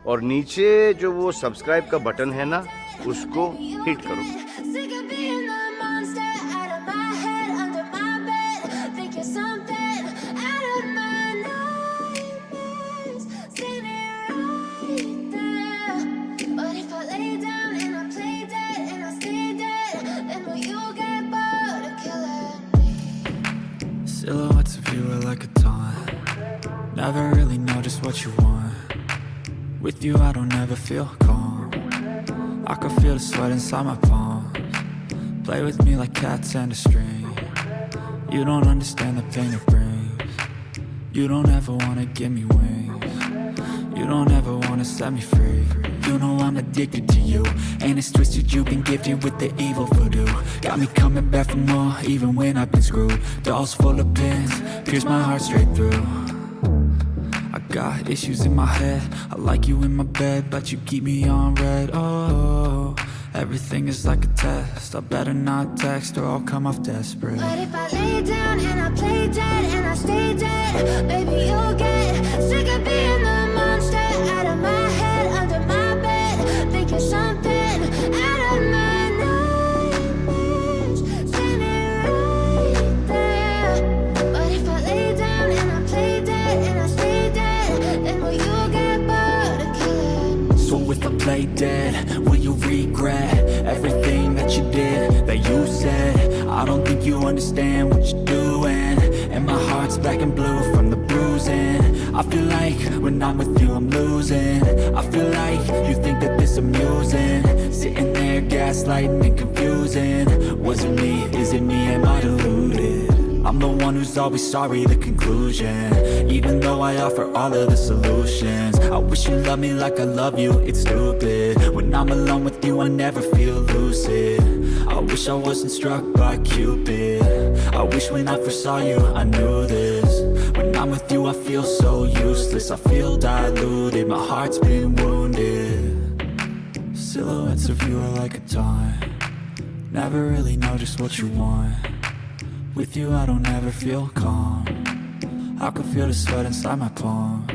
और नीचे जो वो सब्सक्राइब का बटन है ना, उसको हिट करो। Sick of being the monster out of my head, under my bed. Think you're something out of my nightmares. Seen it right there. But if I lay down and I play dead and I stay dead, then will you get bored of killing me? Silhouettes of you are like a taunt. Never really know just what you want. With you I don't ever feel calm. I can feel the sweat inside my palms. Play with me like cats and a string. You don't understand the pain it brings. You don't ever wanna give me wings. You don't ever wanna set me free. You know I'm addicted to you, and it's twisted, you've been gifted with the evil voodoo. Got me coming back for more, even when I've been screwed. Dolls full of pins, pierce my heart straight through. I got issues in my head, I like you in my bed, but you keep me on red. Oh, everything is like a test, I better not text or I'll come off desperate. But if I lay down and I play dead and I stay dead, baby you'll get sick of being the monster out of my head, under my bed. Think you're something out of my nightmares. Seen it right there. But if I lay down and I play dead and I stay dead, then will you get bored of killing me? So if I play dead, will you regret everything that you did, that you said? I don't think you understand what you're doing, and my heart's black and blue from the bruising. I feel like when I'm with you I'm losing. I feel like you think that this amusing, sitting there gaslighting and confusing. Was it me? Is it me? Am I deluded? I'm the one who's always sorry, the conclusion, even though I offer all of the solutions. I wish you loved me like I love you, it's stupid. When I'm alone with you I never feel lucid. I wish I wasn't struck by Cupid. I wish when I first saw you I knew this. When I'm with you I feel so useless, I feel diluted, my heart's been wounded. Silhouettes of you are like a taunt. Never really know just what you want. With you I don't ever feel calm. I can feel the sweat inside my palms.